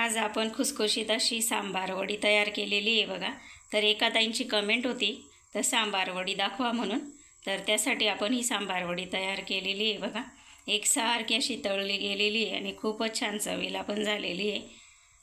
आज आपण खुसखुशीत अशी सांबार वडी तयार केलेली आहे बघा. तर एका ताईंची कमेंट होती तर सांबार वडी दाखवा म्हणून. तर त्यासाठी आपण ही सांबार वडी तयार केलेली आहे बघा. एकसारखी अशी तळली गेलेली आहे आणि खूपच छान चवीला पण झालेली आहे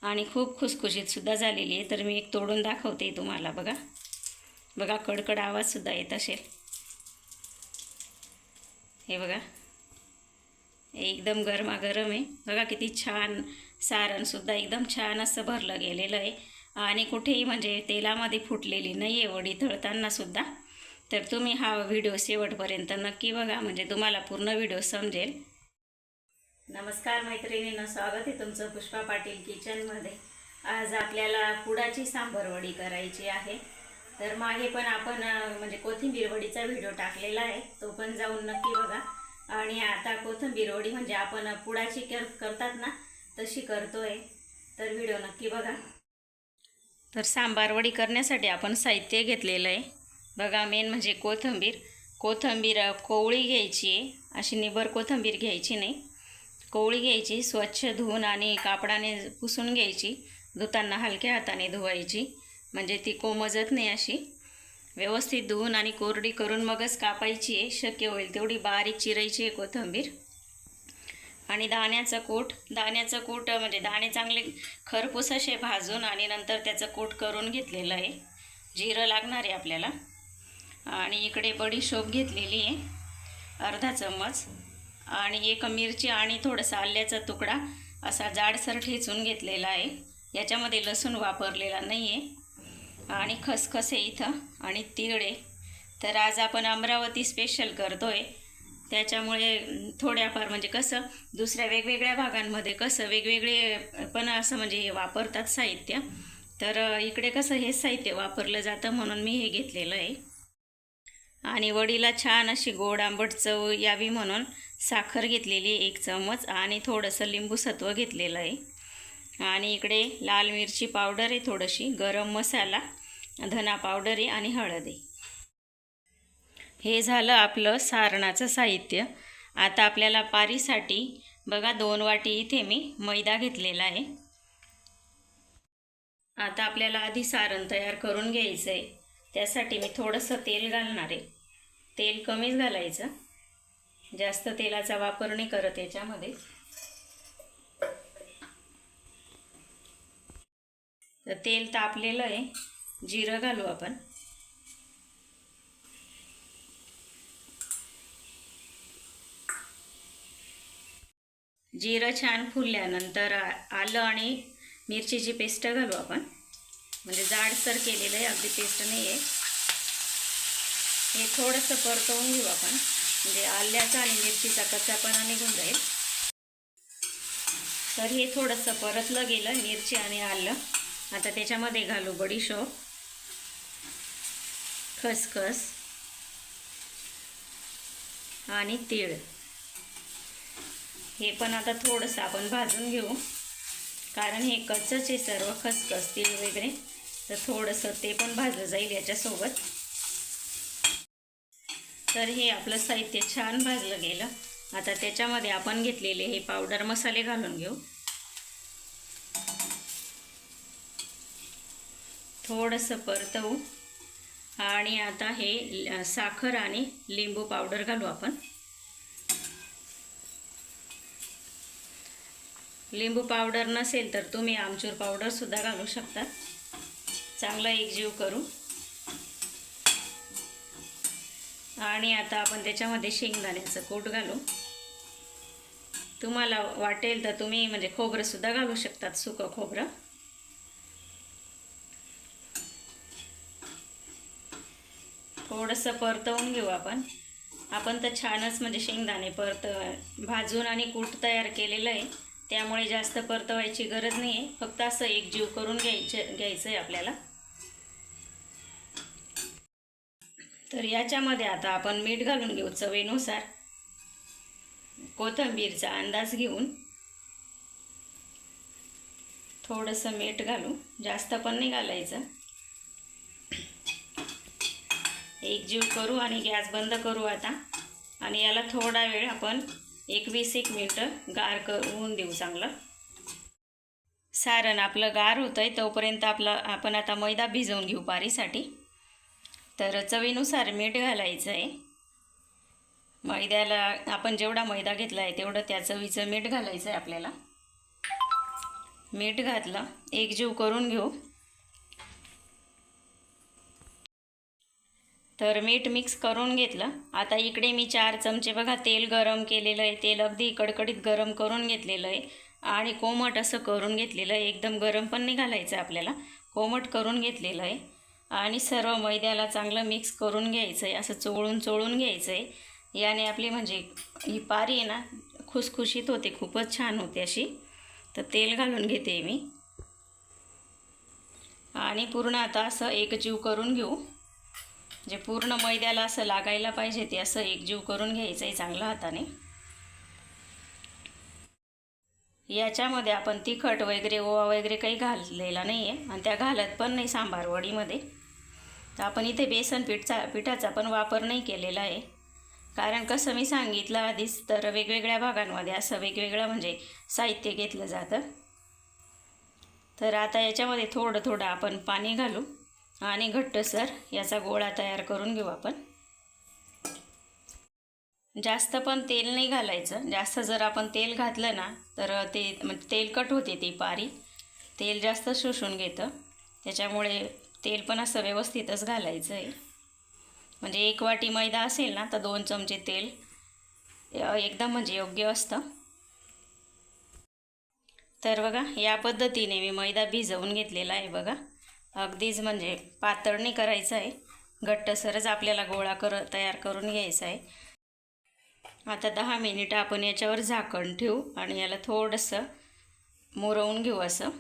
आणि खूप खुसखुशीतसुद्धा झालेली आहे. तर मी एक तोडून दाखवते तुम्हाला. बघा बघा, कडकड आवाजसुद्धा येत असेल. हे बघा, एकदम गरमागरम आहे. बघा किती छान, सारणसुद्धा एकदम छान असं भरलं गेलेलं आहे आणि कुठेही म्हणजे तेलामध्ये फुटलेली नाही आहे वडी तळतानासुद्धा. तर तुम्ही हा व्हिडिओ शेवटपर्यंत नक्की बघा, म्हणजे तुम्हाला पूर्ण व्हिडिओ समजेल. नमस्कार मैत्रिणींनो, स्वागत आहे तुमचं पुष्पा पाटील किचनमध्ये. आज आपल्याला पुडाची सांबार वडी करायची आहे. तर मागे पण आपण म्हणजे कोथिंबीर वडीचा व्हिडिओ टाकलेला आहे, तो पण जाऊन नक्की बघा. आणि आता कोथिंबीर वडी म्हणजे आपण पुडाची करतात ना, तशी करतोय. तर व्हिडिओ नक्की बघा. तर सांबार वडी करण्यासाठी आपण साहित्य घेतलेलं आहे बघा. मेन म्हणजे कोथिंबीर कोवळी घ्यायची आहे. अशी निबर कोथिंबीर घ्यायची नाही, कोवळी घ्यायची, स्वच्छ धुवून आणि कापडाने पुसून घ्यायची. धुताना हलक्या हाताने धुवायची, म्हणजे ती कोमजत नाही. अशी व्यवस्थित धुवून आणि कोरडी करून मगच कापायची आहे. शक्य होईल तेवढी बारीक चिरायची आहे कोथिंबीर. आणि दाण्याचं कूट म्हणजे दाणे चांगले खरपूस असे भाजून आणि नंतर त्याचं कूट करून घेतलेलं आहे. जिरं लागणार आहे आपल्याला. आणि इकडे बडीशोप घेतलेली आहे अर्धा चम्मच. आणि एक मिरची आणि थोडासा आल्याचा तुकडा असा जाडसर ठेचून घेतलेला आहे. याच्यामध्ये लसूण वापरलेला नाही आहे. आणि खसखस आहे इथं आणि तीळ आहे. तर आज आपण अमरावती स्पेशल करतो आहे, त्याच्यामुळे थोड्याफार म्हणजे कसं दुसऱ्या वेगवेगळ्या भागांमध्ये कसं वेगवेगळे पण असं म्हणजे हे वापरतात साहित्य. तर इकडे कसं हेच साहित्य वापरलं जातं म्हणून मी हे घेतलेलं आहे. आणि वडीला छान अशी गोड आंबट चव यावी म्हणून साखर घेतलेली 1 चम्मच आणि थोडंसं लिंबू सत्व घेतलेलं आहे. आणि इकडे लाल मिरची पावडर आहे थोडीशी, गरम मसाला, धना पावडर आहे आणि हळद आहे. हे झालं आपलं सारणाचं साहित्य. आता आपल्याला पारीसाठी बघा 2 वाटी इथे मी मैदा घेतलेला आहे. आता आपल्याला आधी सारण तयार करून घ्यायचं आहे. त्यासाठी मी थोडंसं तेल घालणार आहे. तेल कमीच घालायचं, जास्त तेलाचा वापर नाही करत याच्यामध्ये. तर तेल तापलेलं आहे, जिरं घालू आपण. जिरं छान फुलल्यानंतर आलं आणि मिरचीची पेस्ट घालू आपण. म्हणजे जाडसर केलेलं आहे, अगदी पेस्ट नाही आहे. हे थोडंसं परतवून घेऊ आपण, म्हणजे आल्याचा आणि मिरचीचा कच्चापणा निघून जाईल. तर हे थोडंसं परतलं गेलं मिरची आणि आलं. आता त्याच्यामध्ये घालू बडीशोप, खसखस आणि तीळ. हे पण आता थोडंसं आपण भाजून घेऊ, कारण हे कच्चंच आहे सर्व, खसखस तीळ वगैरे. तर थोडंसं ते पण भाजलं जाईल याच्यासोबत. तर हे आपलं साहित्य छान भाजलं गेलं. आता त्याच्यामध्ये आपण घेतलेले हे पावडर मसाले घालून घेऊ. थोडंसं परतवू आणि आता हे साखर आणि लिंबू पावडर घालू आपण. लिंबू पावडर नसेल तर तुम्ही आमचूर पावडरसुद्धा घालू शकता. चांगला एकजीव करू. आणि आता आपण त्याच्यामध्ये शेंगदाण्याचं कूट घालू. तुम्हाला वाटेल तर तुम्ही म्हणजे खोबरंसुद्धा घालू शकतात, सुकं खोबरं. थोडंसं परतवून घेऊ आपण. आपण तर छानच म्हणजे शेंगदाणे भाजून आणि कूट तयार केलेलं आहे, त्यामुळे जास्त परतवायची गरज नाही आहे. फक्त असं एकजीव करून घ्यायचं आहे आपल्याला. तर याच्यामध्ये आता आपण मीठ घालून घेऊ चवीनुसार. कोथिंबीरचा अंदाज घेऊन थोडंसं मीठ घालू, जास्त पण नाही घालायचं. एकजीव करू आणि गॅस बंद करू आता. आणि याला थोडा वेळ आपण 20-21 मिनटं गार करून देऊ चांगलं. सारण आपलं गार होतं आहे तोपर्यंत आपण आता मैदा भिजवून घेऊ पारीसाठी. तर चवीनुसार मीठ घालायचं आहे. मैद्याला आपण जेवढा मैदा घेतला आहे तेवढं त्या चवीचं मीठ घालायचं आहे आपल्याला. मीठ घातलं, एकजीव करून घेऊ. तर मीठ मिक्स करून घेतलं. आता इकडे मी 4 चमचे बघा तेल गरम केलेलं आहे. तेल अगदी कडकडीत गरम करून घेतलेलं आहे आणि कोमट असं करून घेतलेलं आहे. एकदम गरम पण नाही घालायचं आपल्याला, कोमट करून घेतलेलं आहे. आणि सर्व मैद्याला चांगलं मिक्स करून घ्यायचं आहे, असं चोळून घ्यायचं आहे. याने आपली म्हणजे ही पारी आहे ना खुसखुशीत होते, खूपच छान होते अशी. तर तेल घालून घेते मी आणि पूर्ण आता असं एकजीव करून घेऊ. जे पूर्ण मैद्याला असं लागायला पाहिजे ते असं एकजीव करून घ्यायचं आहे चांगलं हाताने. याच्यामध्ये आपण तिखट वगैरे ओवा वगैरे काही घातलेला नाही आहे आणि त्या घालत पण नाही सांबार वडीमध्ये. तर आपण इथे बेसन पिठाचा पण वापर नाही केलेला आहे. कारण कसं मी सांगितलं आधीच, तर वेगवेगळ्या भागांमध्ये असं वेगवेगळं म्हणजे साहित्य घेतलं जातं. तर आता याच्यामध्ये थोडं थोडं आपण पाणी घालू आणि घट्टसर याचा गोळा तयार करून घेऊ आपण. जास्त पण तेल नाही घालायचं. जास्त जर आपण तेल घातलं ना तर ते म्हणजे तेलकट होते ती पारी, तेल जास्त शोषून घेतं. त्याच्यामुळे तेल पण असं व्यवस्थितच घालायचं आहे. म्हणजे 1 वाटी मैदा असेल ना तर 2 चमचे तेल एकदम म्हणजे योग्य असतं. तर बघा या पद्धतीने मी मैदा भिजवून घेतलेला आहे बघा. अगदीच म्हणजे पातळ नाही करायचं आहे, घट्टसरच आपल्याला गोळा तयार करून घ्यायचा आहे. आता 10 मिनिटं आपण याच्यावर झाकण ठेवू आणि याला थोडंसं मुरवून घेऊ. असं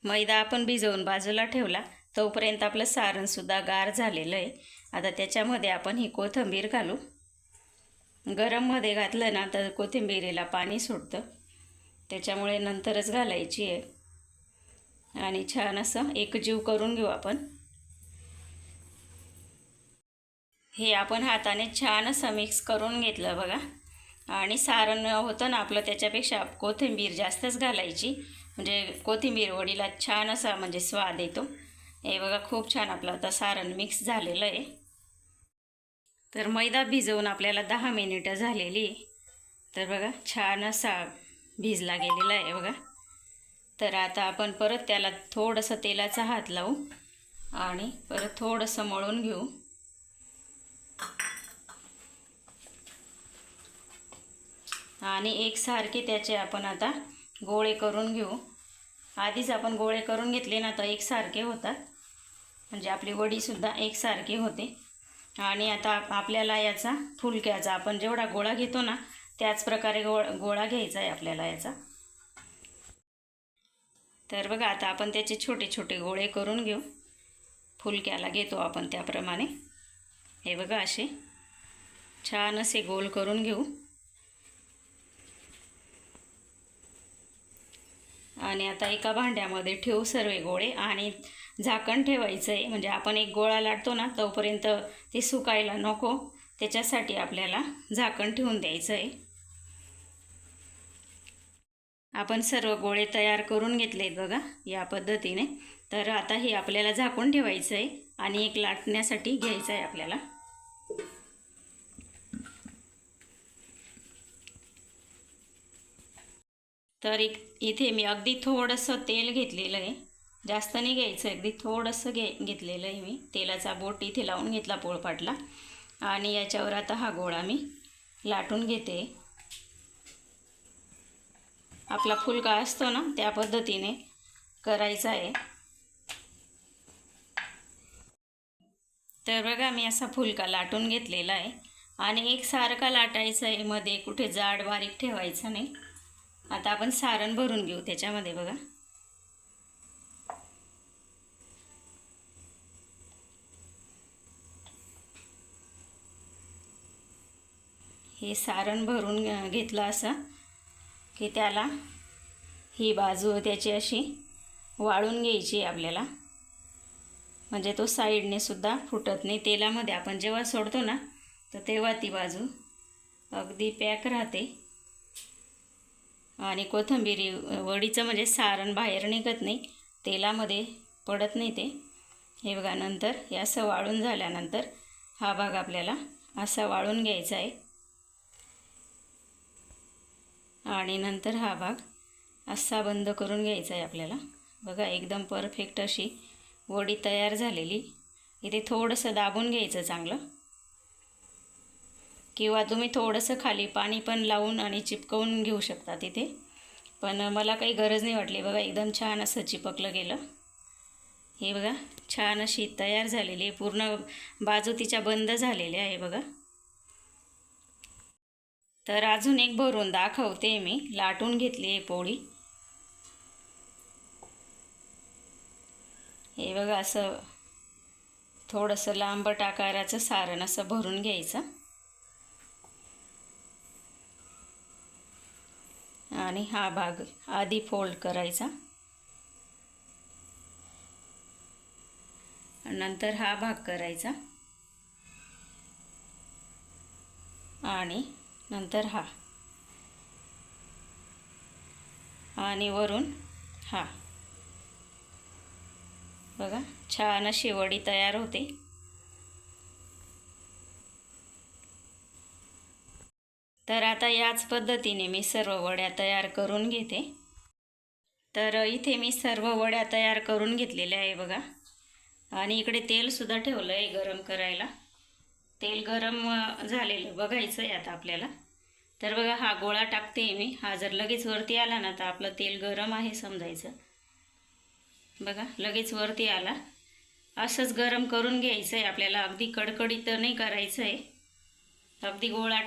मैदा आपण भिजवून बाजूला ठेवला तोपर्यंत आपलं सारणसुद्धा गार झालेलं आहे. आता त्याच्यामध्ये आपण ही कोथिंबीर घालू. गरममध्ये घातलं ना तर कोथिंबीरीला पाणी सुटतं, त्याच्यामुळे नंतरच घालायची आहे. आणि छान असं एकजीव करून घेऊ आपण. हे आपण हाताने छान असं मिक्स करून घेतलं बघा. आणि सारण होतं ना आपलं त्याच्यापेक्षा कोथिंबीर जास्तच घालायची, म्हणजे कोथिंबीर वडीला छान असा म्हणजे स्वाद येतो. हे बघा खूप छान आपलं आता सारण मिक्स झालेलं आहे. तर मैदा भिजवून आपल्याला 10 मिनिटं झालेली. तर बघा छान असा भिजला गेलेला आहे बघा. तर आता आपण परत त्याला थोडंसं तेलाचा हात लावू आणि परत थोडंसं मळून घेऊ. आणि एकसारखे त्याचे आपण आता गोळे करून घेऊ. आधीच आपण गोळे करून घेतले ना तर एकसारखे होतात, म्हणजे आपली वडीसुद्धा एकसारखी होते. आणि आता आपल्याला याचा फुलक्याचा आपण जेवढा गोळा घेतो ना त्याच प्रकारे गोळा घ्यायचा आहे आपल्याला याचा. तर बघा आता आपण त्याचे छोटे छोटे गोळे करून घेऊ. फुलक्याला घेतो आपण त्याप्रमाणे. हे बघा असे छान असे गोल करून घेऊ. आणि आता एका भांड्यामध्ये ठेवू सर्व गोळे आणि झाकण ठेवायचं आहे. म्हणजे आपण एक गोळा लाटतो ना तोपर्यंत ते सुकायला नको, त्याच्यासाठी आपल्याला झाकण ठेवून द्यायचं आहे. आपण सर्व गोळे तयार करून घेतलेत बघा या पद्धतीने. तर आता हे आपल्याला झाकून ठेवायचं आहे आणि एक लाटण्यासाठी घ्यायचं आहे आपल्याला. तर इथे मी अगदी थोडंसं तेल घेतलेलं आहे, जास्त नाही घ्यायचं, अगदी थोडंसं घेतलेलं आहे मी. तेलाचा बोट इथे लावून घेतला पोळपाटला आणि याच्यावर आता हा गोळा मी लाटून घेते. आपला फुलका असतो ना त्या पद्धतीने करायचा आहे. तर बघा मी असा फुलका लाटून घेतलेला आहे आणि एकसारखा लाटायचा आहे, मध्ये कुठे जाड बारीक ठेवायचं नाही. आता आपण सारण भरून घेऊ त्याच्यामध्ये बघा. हे सारण भरून घेतलं असं की त्याला ही बाजू त्याची अशी वाळून घ्यायची आपल्याला, म्हणजे तो साईडने सुद्धा फुटत नाही. तेलामध्ये आपण जेव्हा सोडतो ना तर तेव्हा ती बाजू अगदी पॅक राहते आणि कोथिंबिरी वडीचं म्हणजे सारण बाहेर निघत नाही, तेलामध्ये पडत नाही ते. हे बघा, नंतर हे असं वाळून झाल्यानंतर हा भाग आपल्याला असा वाळून घ्यायचा आहे आणि नंतर हा भाग असा बंद करून घ्यायचा आहे आपल्याला. बघा, एकदम परफेक्ट अशी वडी तयार झालेली. इथे थोडंसं दाबून घ्यायचं चांगलं, किंवा तुम्ही थोडंसं खाली पाणी पण लावून आणि चिपकवून घेऊ शकता तिथे, पण मला काही गरज नाही वाटली. बघा, एकदम छान असं चिपकलं गेलं. हे बघा, छान अशी तयार झालेली आहे, पूर्ण बाजू तिच्या बंद झालेल्या आहे बघा. तर अजून एक भरून दाखवते मी. लाटून घेतली आहे पोळी. हे बघा, असं थोडंसं लांबट आकाराचं सारण असं भरून घ्यायचं आणि हा भाग आधी फोल्ड करायचा, नंतर हा भाग करायचा आणि नंतर हा, आणि वरून हा. बघा, छान अशी वडी तयार होते. तर आता याच पद्धतीने मी सर्व वड्या तयार करून घेते. तर इथे मी सर्व वड्या तयार करून घेतलेल्या आहे बघा. आणि इकडे तेलसुद्धा ठेवलं आहे गरम करायला. तेल गरम झालेलं बघायचं आहे आता आपल्याला. तर बघा, हा गोळा टाकते मी. हा जर लगेच वरती आला ना तर आपलं तेल गरम आहे समजायचं. बघा, लगेच वरती आला. असंच गरम करून घ्यायचं आहे आपल्याला, अगदी कडकडीत नाही करायचं आहे. अगदी गोळा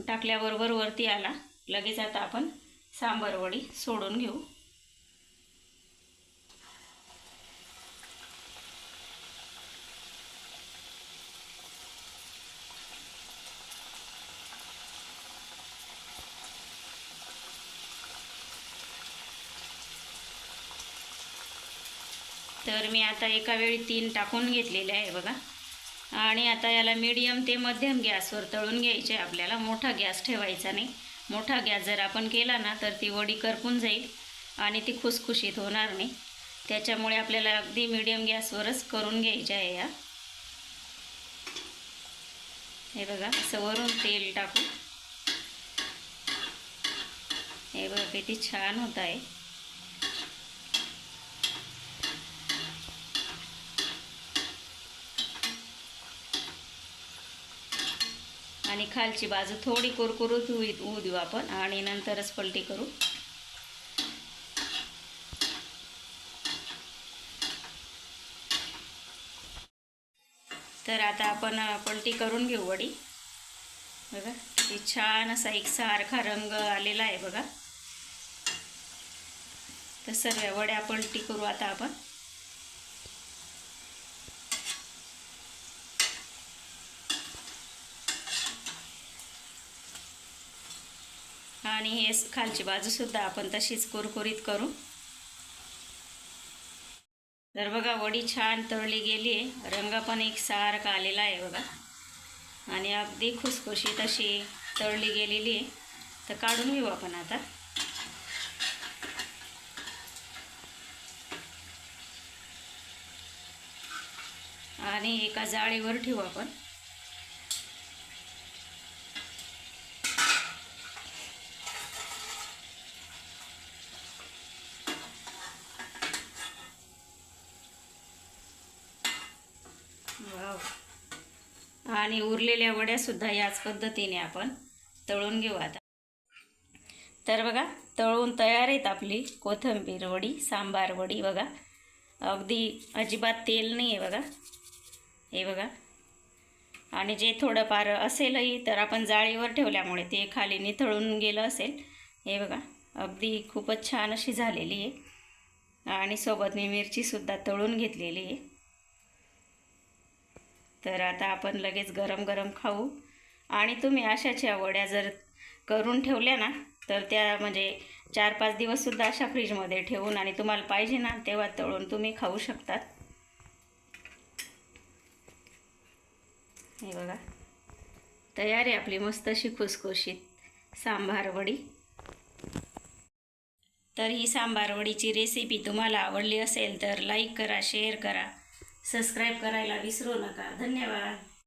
टाकल्याबरोबर वरती आला लगेच. आता आपण सांबार वडी सोडून घेऊ. तर मी आता एका वेळी 3 टाकून घेतलेले आहे बघा. आणि आता याला मीडियम ते मध्यम गॅसवर तळून घ्यायचे आपल्याला. मोठा गॅस ठेवायचा नाही. मोठा गॅस जर आपण केला ना तर ती वडी करपून जाईल आणि ती खुसखुशीत होणार नाही. त्याच्यामुळे आपल्याला अगदी मीडियम गॅसवरच करून घ्यायच्या आहे या. हे बघा, असं वरून तेल टाकू. हे बघा, किती छान होत आहे. आणि खालची बाजू थोडी कुरकुरीत होऊ देऊ आपण आणि नंतरच पलटी करू. तर आता आपण पलटी करून घेऊ वडी. बघा, किती छान असा एकसारखा रंग आलेला आहे बघा. तर सर्व वड्या पलटी करू आता आपण. आणि हे खालची बाजूसुद्धा आपण तशीच कुरकुरीत करू. तर बघा, वडी छान तळली गेली आहे. रंग पण एकसारखा आलेला आहे बघा. आणि अगदी खुसखुशीत अशी तळली गेलेली आहे. तर काढून घेऊ आपण आता. आणि एका जाळीवर ठेवू आपण. आणि उरलेल्या वड्यासुद्धा याच पद्धतीने आपण तळून घेऊ आता. तर बघा, तळून तयार आहेत आपली कोथिंबीर वडी, सांबार वडी. बघा, अगदी अजिबात तेल नाही आहे बघा. हे बघा, आणि जे थोडंफार असेलही तर आपण जाळीवर ठेवल्यामुळे ते खाली निथळून गेलं असेल. हे बघा, अगदी खूपच छान अशी झालेली आहे. आणि सोबत मी मिरचीसुद्धा तळून घेतलेली आहे. तर आता आपण लगेच गरम गरम खाऊ. आणि तुम्ही अशाच्या वड्या जर करून ठेवल्या ना तर त्या म्हणजे 4-5 दिवससुद्धा अशा फ्रीजमध्ये ठेवून आणि तुम्हाला पाहिजे ना तेव्हा तळून तुम्ही खाऊ शकतात. हे बघा, तयार आहे आपली मस्त अशी खुसखुशीत सांबार वडी. तर ही सांबार वडीची रेसिपी तुम्हाला आवडली असेल तर लाईक करा, शेअर करा, सबस्क्राईब करायला विसरू नका. धन्यवाद.